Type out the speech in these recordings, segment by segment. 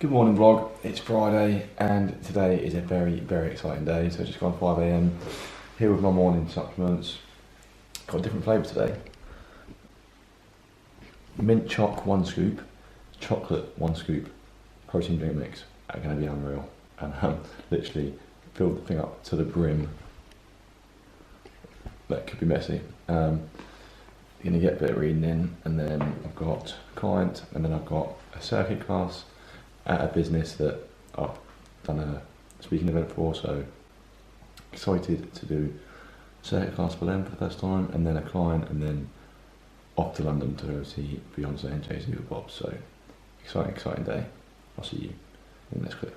Good morning vlog, it's Friday and today is a very exciting day. So just gone 5 AM, here with my morning supplements. Got a different flavour today. Mint choc 1 scoop, chocolate 1 scoop, protein drink mix are going to be unreal. And literally filled the thing up to the brim. That could be messy. Going to get a bit of reading in, and then I've got a client, and then I've got a circuit class at a business that I've done a speaking event for, so excited to do a circuit class for them for the first time, and then a client, and then off to London to go see Beyonce and Jay-Z with Bob. So exciting day. I'll see you in the next clip.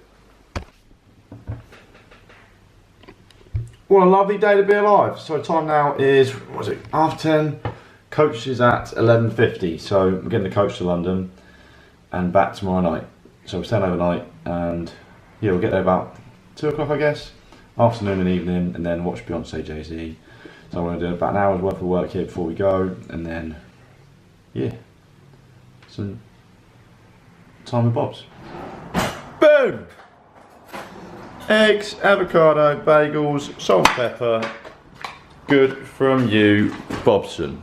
What a lovely day to be alive. So time now is, what is it, 10:30. Coach is at 11:50, so we're getting the coach to London and back tomorrow night. So we're staying overnight, and yeah, we'll get there about 2 o'clock, I guess, afternoon and evening, and then watch Beyonce, Jay-Z. So I'm going to do about an hour's worth of work here before we go, and then yeah, some time with Bob's. Boom! Eggs, avocado, bagels, salt and pepper. Good from you, Bobson.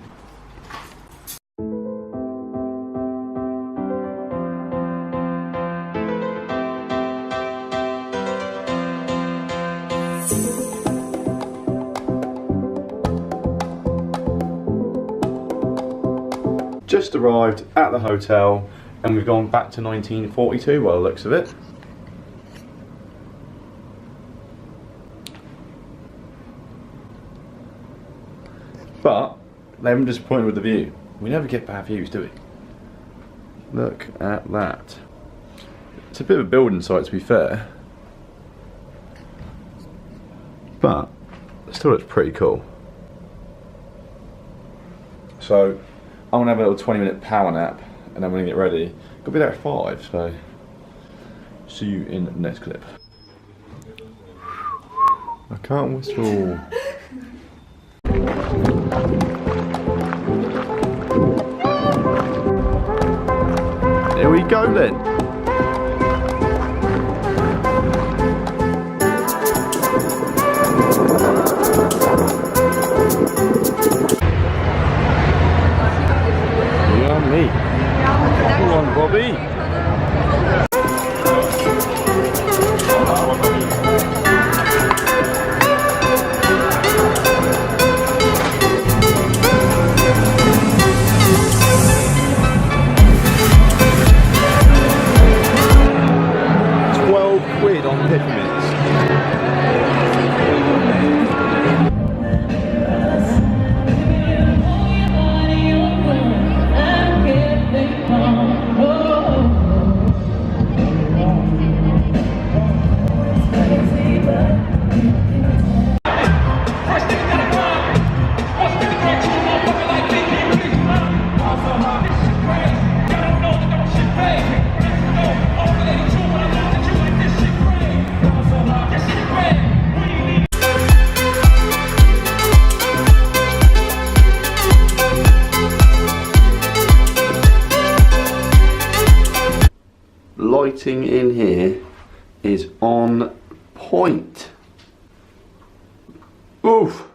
Just arrived at the hotel, and we've gone back to 1942 by the looks of it. But they haven't disappointed with the view. We never get bad views, do we? Look at that. It's a bit of a building site, to be fair, but it still looks pretty cool. So I'm gonna have a little 20-minute power nap, and I'm gonna get ready. Gotta be there at 5, so see you in the next clip. I can't whistle. Here we go then. Yummy. Come on, Bobby. £12 on peppermints. Lighting in here is on point. Oof.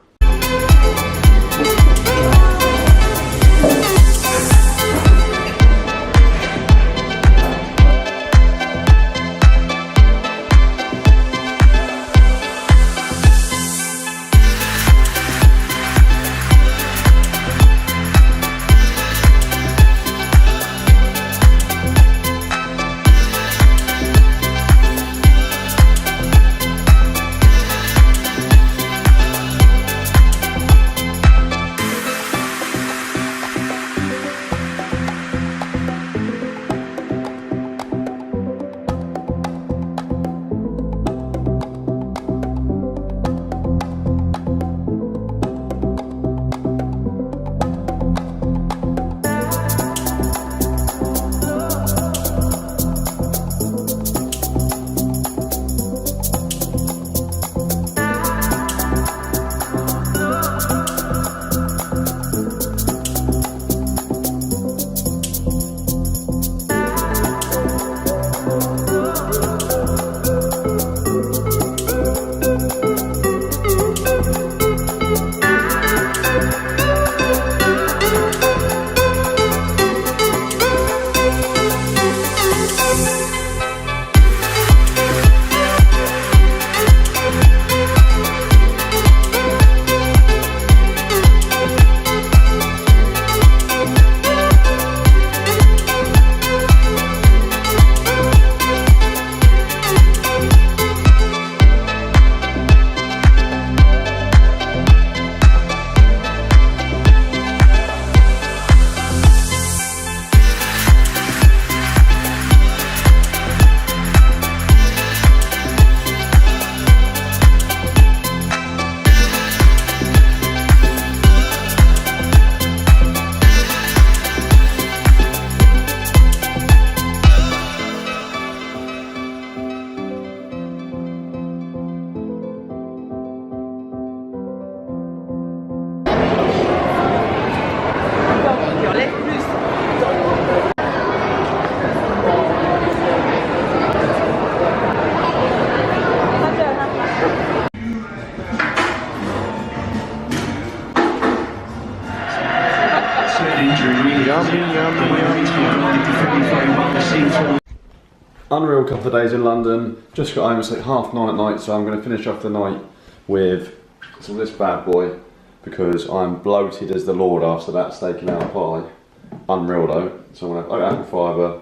Unreal couple of days in London. Just got home, it's like 9:30 at night, so I'm going to finish off the night with some of this bad boy because I'm bloated as the Lord after that steak and apple pie. Unreal though. So I'm going to have apple fibre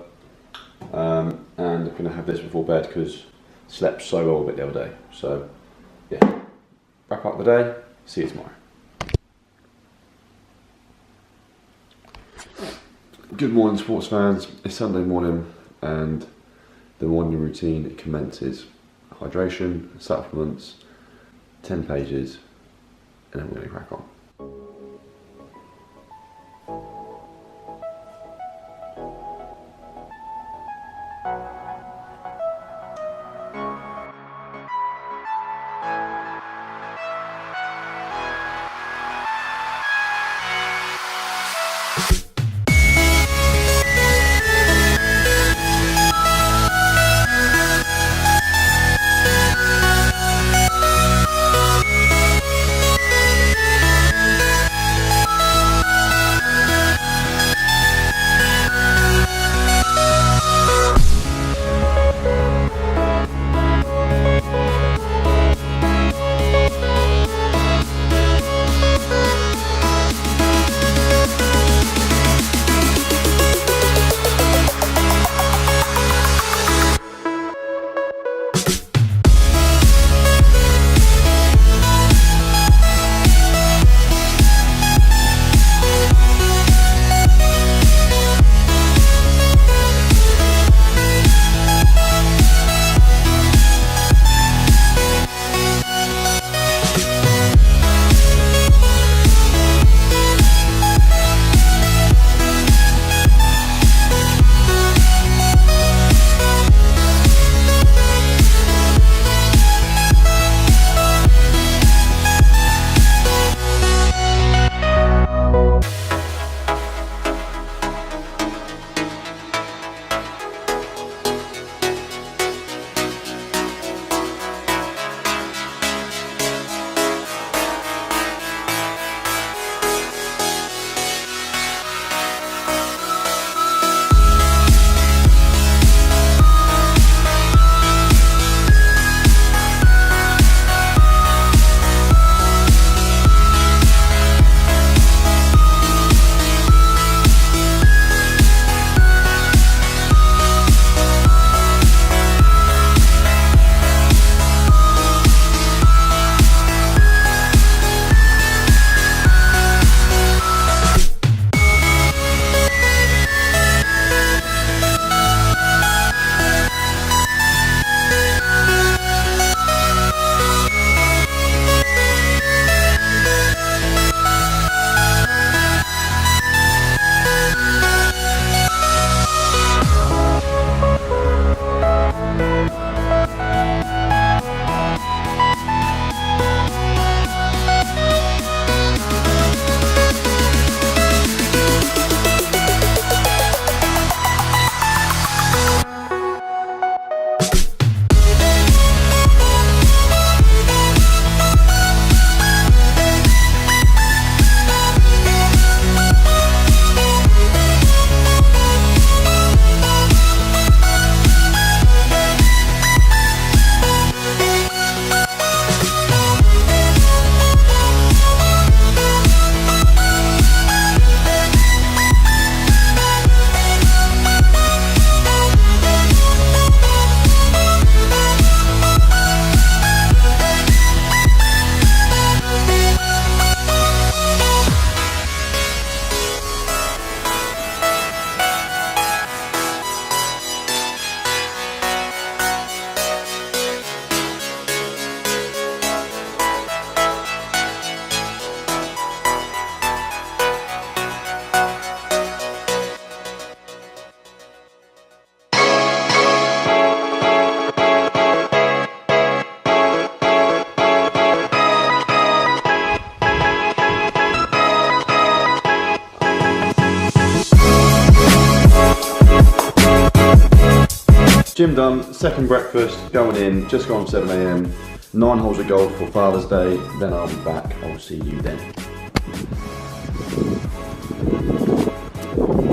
and I'm going to have this before bed because I slept so well a bit the other day. So yeah, wrap up the day, see you tomorrow. Good morning sports fans, it's Sunday morning and the morning routine commences. Hydration, supplements, 10 pages, and then we're going to crack on. Gym done, second breakfast, going in, just gone 7 AM, 9 holes of golf for Father's Day, then I'll be back, I'll see you then.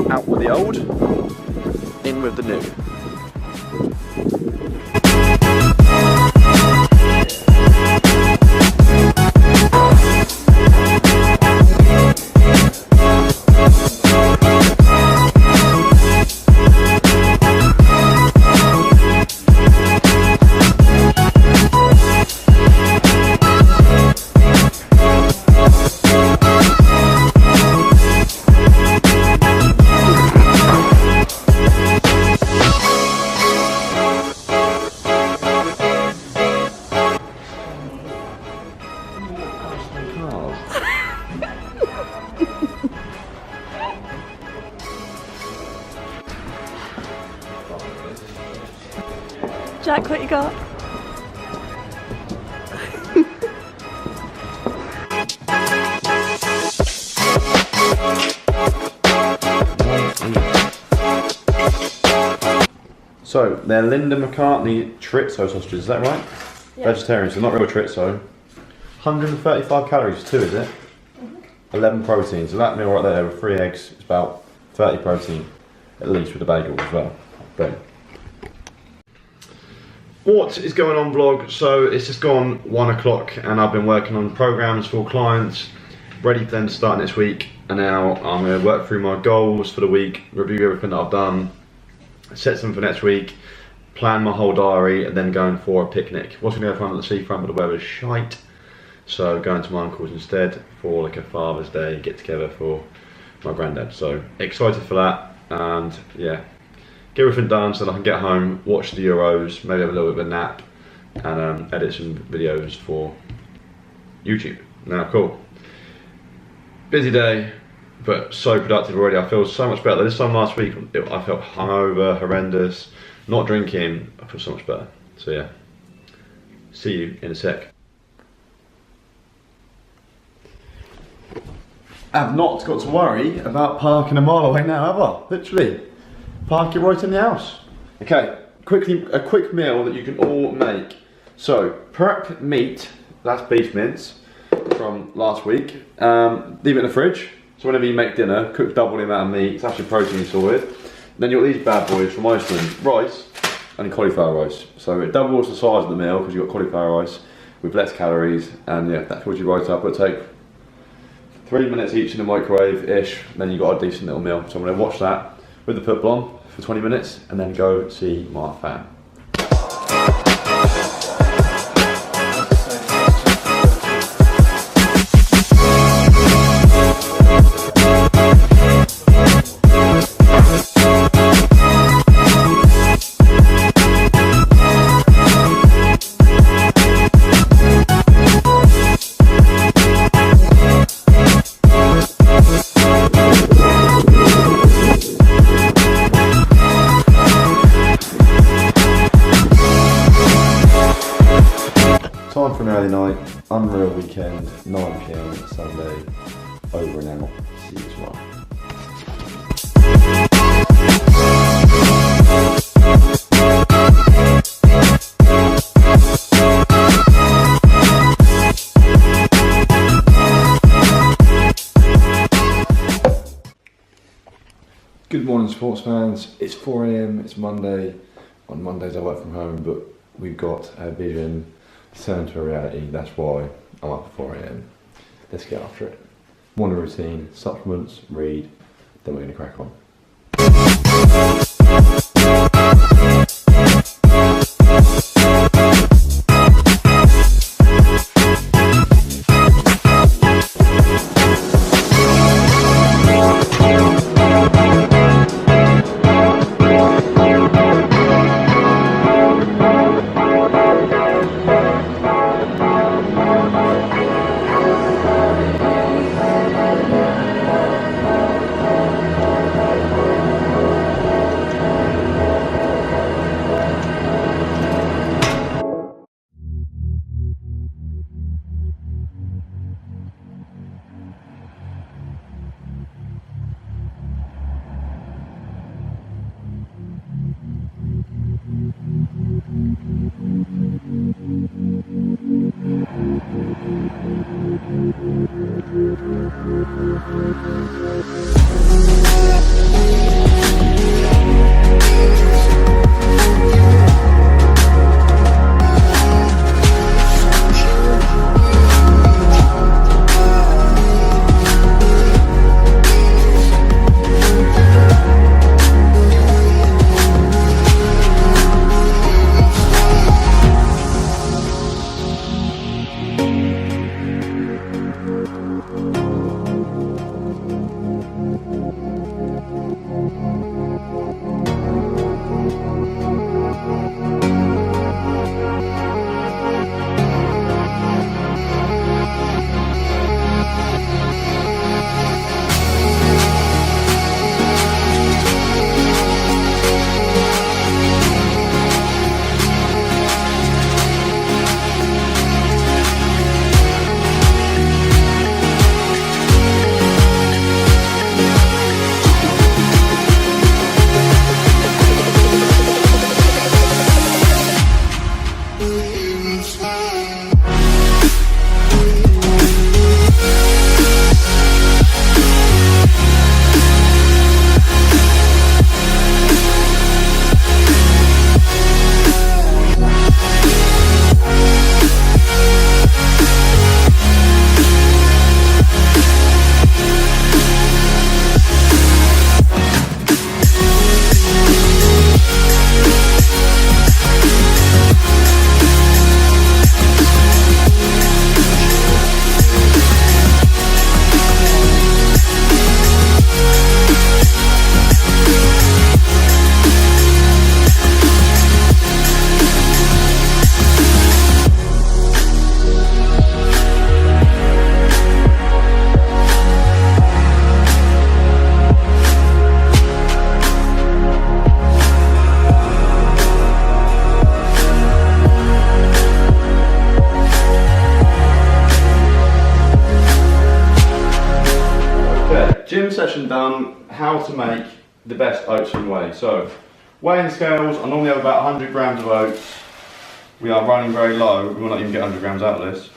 Out with the old, in with the new. Jack, what you got? So, they're Linda McCartney Tritzo sausages, is that right? Yeah. Vegetarian, so not real Tritzo. 135 calories too, is it? 11 protein, so that meal right there with 3 eggs is about 30 protein, at least with the bagel as well. Boom. What is going on, vlog? So it's just gone 1 o'clock and I've been working on programs for clients, ready for them to start next week, and now I'm going to work through my goals for the week, review everything that I've done, set some for next week, plan my whole diary, and then going for a picnic. Was going to go fun at the seafront, but the weather's shite. So going to my uncle's instead for like a Father's Day get together for my granddad. So excited for that, and yeah, get everything done so that I can get home, watch the Euros, maybe have a little bit of a nap, and edit some videos for YouTube. Now, cool. Busy day, but so productive already. I feel so much better. This time last week, I felt hungover, horrendous. Not drinking, I feel so much better. So yeah, see you in a sec. I've not got to worry about parking a mile away now, have I? Literally, park it right in the house. Okay, quickly, a quick meal that you can all make. So, prep meat, that's beef mince from last week. Leave it in the fridge. So whenever you make dinner, cook double the amount of meat. It's actually protein sorted. Then you've got these bad boys from Iceland, rice and cauliflower rice. So it doubles the size of the meal because you've got cauliflower rice with less calories, and yeah, that fills you right up. It'll take 3 minutes each in the microwave-ish, then you've got a decent little meal. So I'm going to watch that with the football on for 20 minutes and then go see my fam. Time for an early night, unreal weekend, 9 PM Sunday, over and out. See you tomorrow. Good morning, sports fans. It's 4 AM, it's Monday. On Mondays I work from home, but we've got a vision turn to a reality. That's why I'm up at 4 AM. Let's get after it. Morning routine, supplements, read, then we're going to crack on. done how to make the best oats and whey. So, weighing scales, I normally have about 100 grams of oats. We are running very low, we will not even get 100 grams out of this.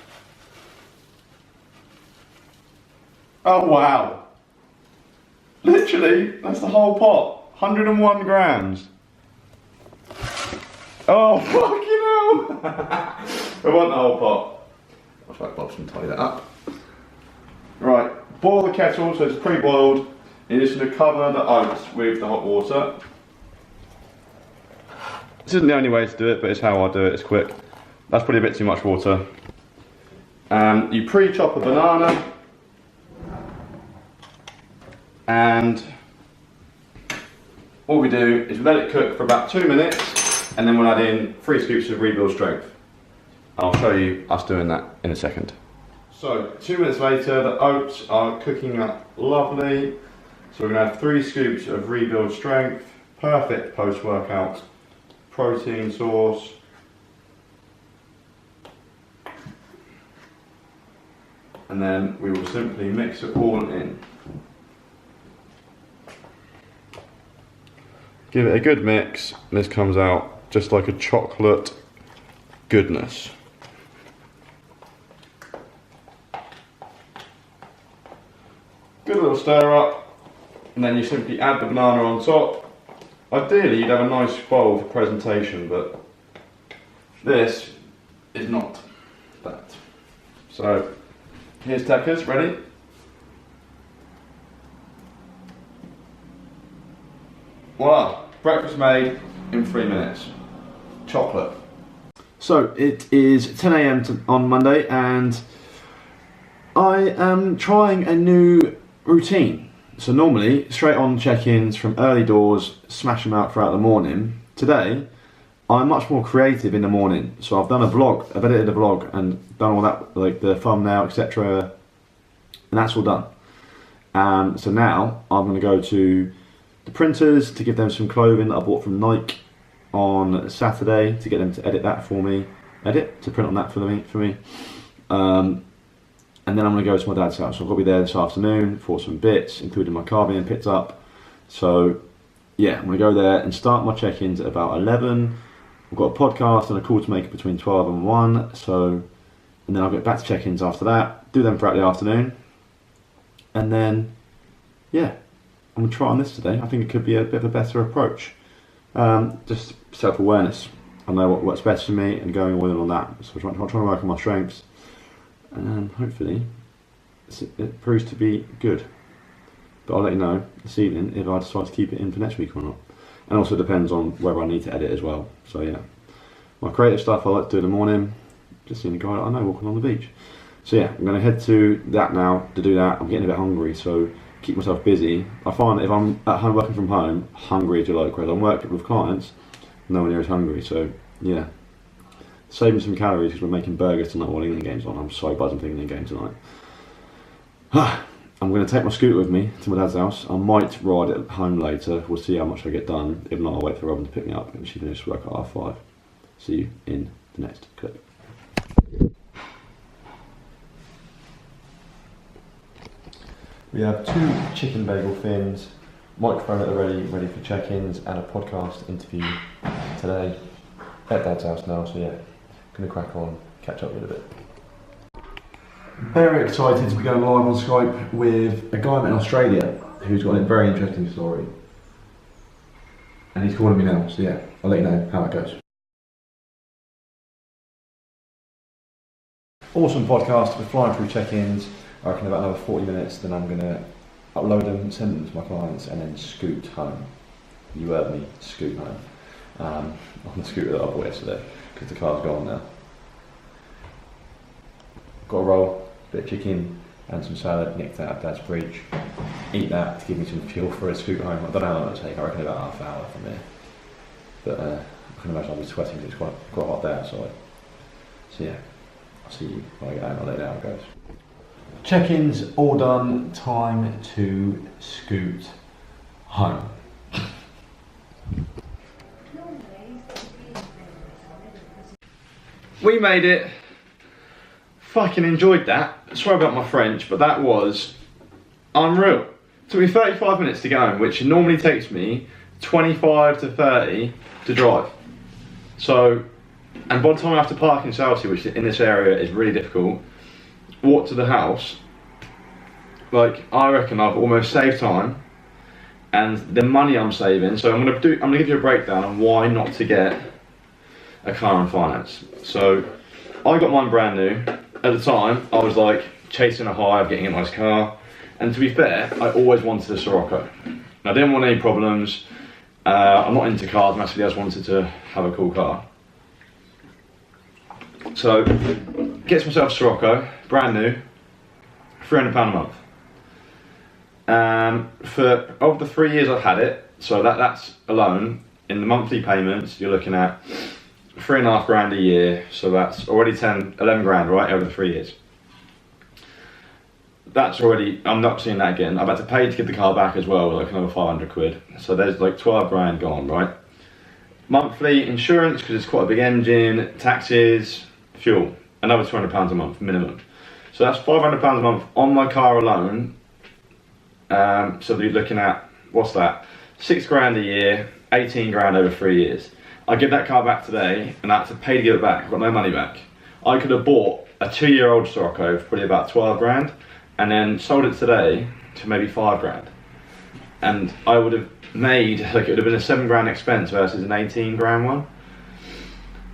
Oh wow! Literally, that's the whole pot. 101 grams. Oh fucking hell! I want the whole pot. I'll try Bob's and tie that up. Right, boil the kettle so it's pre-boiled. You're just going to cover the oats with the hot water. This isn't the only way to do it, but it's how I do it, it's quick. That's probably a bit too much water. You pre-chop a banana. And what we do is we let it cook for about 2 minutes, and then we'll add in 3 scoops of rebuild strength. I'll show you us doing that in a second. So 2 minutes later, the oats are cooking up lovely. So we're going to have 3 scoops of rebuild strength, perfect post-workout protein source. And then we will simply mix it all in. Give it a good mix, and this comes out just like a chocolate goodness. Good little stir up, and then you simply add the banana on top. Ideally you'd have a nice bowl for presentation, but this is not that. So here's Tekka's, ready? Voila, breakfast made in 3 minutes. Chocolate. So it is 10 AM on Monday, and I am trying a new routine. So normally, straight on check-ins from early doors, smash them out throughout the morning. Today, I'm much more creative in the morning. So I've done a vlog, I've edited a vlog and done all that, like the thumbnail, etc. And that's all done. So now, I'm going to go to the printers to give them some clothing that I bought from Nike on Saturday to get them to edit that for me. To print on that for me. And then I'm going to go to my dad's house. So I've got to be there this afternoon for some bits, including my car being picked up. So yeah, I'm going to go there and start my check-ins at about 11. I've got a podcast and a call to make between 12 and 1. So, and then I'll get back to check-ins after that, do them throughout the afternoon. And then, yeah, I'm going to try on this today. I think it could be a bit of a better approach. Just self-awareness. I know what works best for me and going all in on that. So I'm trying to work on my strengths. And hopefully it proves to be good. But I'll let you know this evening if I decide to keep it in for next week or not. And also depends on whether I need to edit as well. So yeah, my creative stuff I like to do in the morning. Just seeing a guy that I know walking on the beach. So yeah, I'm going to head to that now to do that. I'm getting a bit hungry, so keep myself busy. I find that if I'm at home working from home, hungry as you like, whereas I'm working with clients, no one here is hungry. So yeah. Saving some calories because we're making burgers tonight while England game's on. I'm so buzzing for England game tonight. I'm going to take my scooter with me to my dad's house. I might ride it home later. We'll see how much I get done. If not, I'll wait for Robin to pick me up and she finishes work at half 5. See you in the next clip. We have 2 chicken bagel fins, microphone at the ready for check-ins, and a podcast interview today at Dad's house now. So yeah, gonna crack on, catch up with a bit. Very excited to be going live on Skype with a guy in Australia who's got a very interesting story, and he's calling me now. So yeah, I'll let you know how it goes. Awesome podcast. We're flying through check-ins. I reckon about another 40 minutes, then I'm going to upload them, send them to my clients, and then scoot home. You heard me, scoot home. On the scooter that I bought yesterday, because the car's gone now. Got a roll, bit of chicken, and some salad nicked out of Dad's fridge. Eat that to give me some fuel for a scoot home. I don't know how long it'll take, I reckon about half an hour from here. But I can imagine I'll be sweating because it's quite hot there outside. So yeah, I'll see you when I get out, I'll let you know how it goes. Check-ins all done, time to scoot home. We made it. Fucking enjoyed that. Sorry about my French, but that was unreal. took me 35 minutes to get home, which normally takes me 25 to 30 to drive. So, and by the time I have to park in Chelsea, which in this area is really difficult, walk to the house, like I reckon I've almost saved time and the money I'm saving. So I'm gonna give you a breakdown on why not to get a car on finance. So I got mine brand new. At the time, I was like chasing a high of getting a nice car. And to be fair, I always wanted a Sirocco. I didn't want any problems. I'm not into cars massively, I just wanted to have a cool car. So, gets myself a Sirocco, brand new, £300 a month. For over the 3 years I've had it, so that's alone, in the monthly payments, you're looking at £3.5 grand a year, so that's already 11 grand, right, over the 3 years. That's already, I'm not seeing that again. I've had to pay to get the car back as well, like another 500 quid. So there's like 12 grand gone, right? Monthly insurance, because it's quite a big engine, taxes, fuel, another £200 a month minimum. So that's £500 a month on my car alone. So you're looking at, what's that? 6 grand a year, 18 grand over 3 years. I give that car back today and I had to pay to give it back. I've got no money back. I could have bought a 2-year-old Sirocco for probably about 12 grand and then sold it today to maybe 5 grand. And I would have made, like, it would have been a 7 grand expense versus an 18 grand one.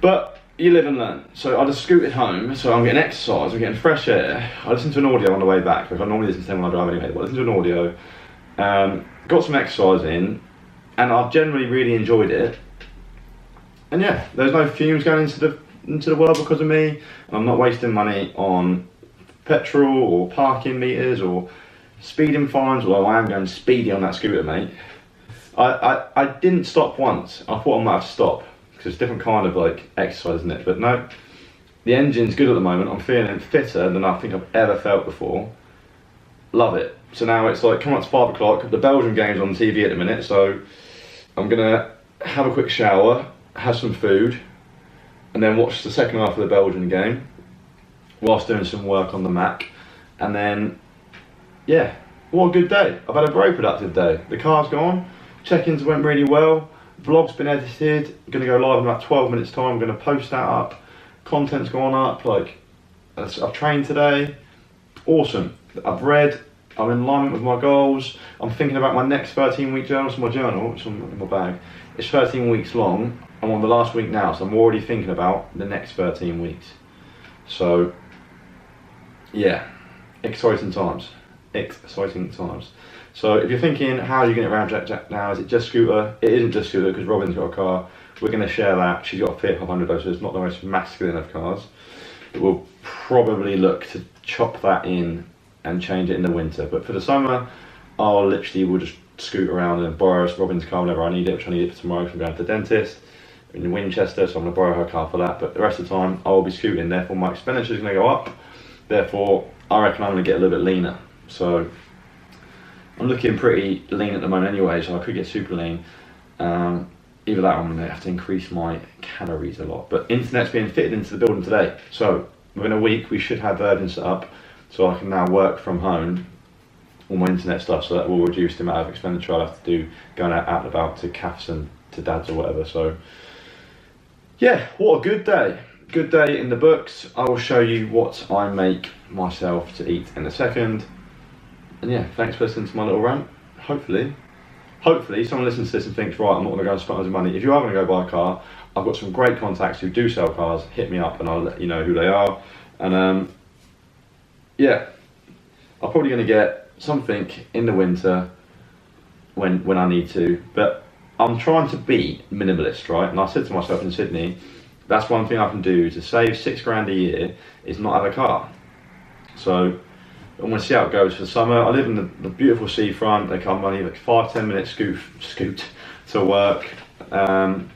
But you live and learn. So I just scooted home, so I'm getting exercise, I'm getting fresh air. I listened to an audio on the way back, because I normally listen to them when I drive anyway, but I listened to an audio, got some exercise in, and I've generally really enjoyed it. And yeah, there's no fumes going into the world because of me, and I'm not wasting money on petrol or parking meters or speeding fines, although I am going speedy on that scooter, mate. I didn't stop once. I thought I might have to stop, because it's a different kind of like exercise, isn't it? But no, the engine's good at the moment. I'm feeling fitter than I think I've ever felt before. Love it. So now it's like coming up to 5 o'clock. The Belgian game's on TV at the minute, so I'm gonna have a quick shower, have some food, and then watch the second half of the Belgian game whilst doing some work on the Mac. And then, yeah, what a good day. I've had a very productive day. The car's gone, check-ins went really well, vlog's been edited, I'm gonna go live in about 12 minutes time, I'm gonna post that up, content's gone up, like, I've trained today, awesome. I've read, I'm in alignment with my goals, I'm thinking about my next 13-week journal, so my journal, it's in my bag, it's 13 weeks long, I'm on the last week now, so I'm already thinking about the next 13 weeks. So, yeah, exciting times. Exciting times. So if you're thinking, how are you getting around Jack now? Is it just scooter? It isn't just scooter, because Robin's got a car. We're going to share that. She's got a Fiat 500 though, so it's not the most masculine of cars. But we'll probably look to chop that in and change it in the winter. But for the summer, we'll just scoot around and borrow Robin's car whenever I need it, which I need it for tomorrow because I'm going to the dentist in Winchester, so I'm going to borrow her car for that. But the rest of the time, I will be scooting, therefore my expenditure is going to go up. Therefore, I reckon I'm going to get a little bit leaner. So I'm looking pretty lean at the moment anyway, so I could get super lean. Either that or I'm going to have to increase my calories a lot. But internet's being fitted into the building today. So within a week, we should have Virgin set up, so I can now work from home, all my internet stuff, so that will reduce the amount of expenditure I'll have to do going out and about to cafes and to dads or whatever. So yeah, what a good day. Good day in the books. I will show you what I make myself to eat in a second. And yeah, thanks for listening to my little rant. Hopefully someone listens to this and thinks, right, I'm not going to go and spend loads of money. If you are going to go buy a car, I've got some great contacts who do sell cars. Hit me up and I'll let you know who they are. And yeah, I'm probably going to get something in the winter when I need to. But I'm trying to be minimalist, right? And I said to myself in Sydney, that's one thing I can do to save 6 grand a year is not have a car. So I want to see how it goes for the summer. I live in the beautiful seafront. They come only like 5-10 minutes scoot to work. And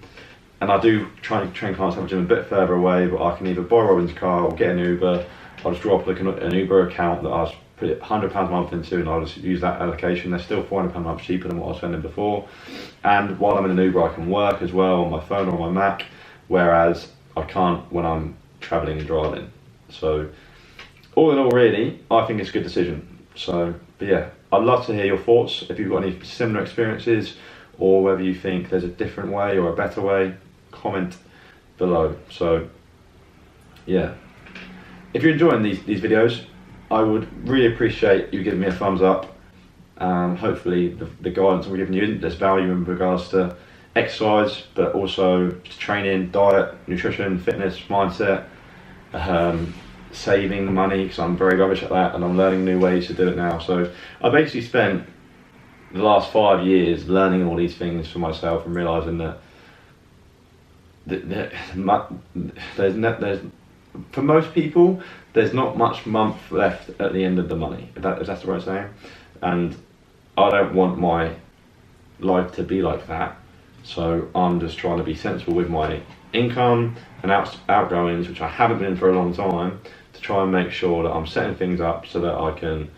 I do try and train clients have a gym a bit further away, but I can either borrow Robin's car or get an Uber. I'll just drop like an Uber account that I was put £100 a month into, and I'll just use that allocation. They're still £400 a month cheaper than what I was spending before. And while I'm in an Uber, I can work as well on my phone or on my Mac, whereas I can't when I'm traveling and driving. So all in all, really, I think it's a good decision. So, but yeah, I'd love to hear your thoughts, if you've got any similar experiences, or whether you think there's a different way or a better way. Comment below. So yeah, if you're enjoying these videos, I would really appreciate you giving me a thumbs up. Hopefully the guidance I'm giving you, there's value in regards to exercise, but also training, diet, nutrition, fitness, mindset, saving money, because I'm very rubbish at that and I'm learning new ways to do it now. So I basically spent the last 5 years learning all these things for myself and realising that there's for most people, there's not much month left at the end of the money, if that's the right saying. And I don't want my life to be like that. So I'm just trying to be sensible with my income and outgoings, which I haven't been for a long time, to try and make sure that I'm setting things up so that I can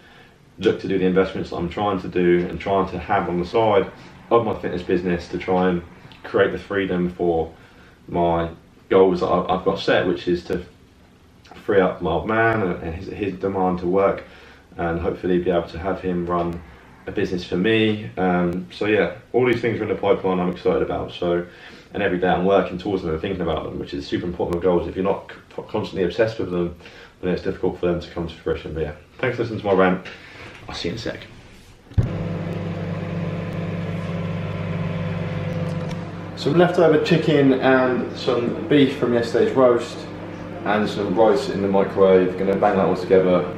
look to do the investments that I'm trying to do and trying to have on the side of my fitness business to try and create the freedom for my goals that I've got set, which is to free up my old man and his demand to work, and hopefully be able to have him run a business for me. So yeah, all these things are in the pipeline I'm excited about. So, and every day I'm working towards them and thinking about them, which is super important with goals. If you're not constantly obsessed with them, then it's difficult for them to come to fruition. But yeah, thanks for listening to my rant. I'll see you in a sec. Some leftover chicken and some beef from yesterday's roast and some rice in the microwave. Gonna bang that all together.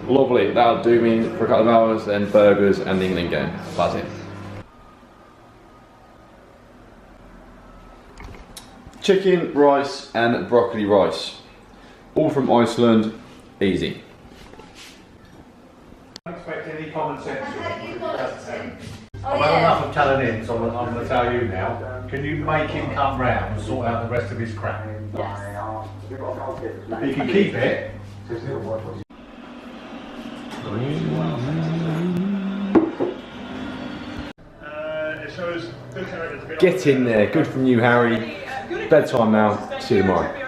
Lovely, that'll do me for a couple of hours, then burgers and the England game. That's it. Chicken, rice and broccoli rice. All from Iceland, easy. I don't expect any common sense. I've had enough of telling him, so I'm going to tell you now. Can you make him come round and sort out the rest of his crap? Yes. He can keep it. Get in there, good from you, Harry. Bedtime now, see you tomorrow.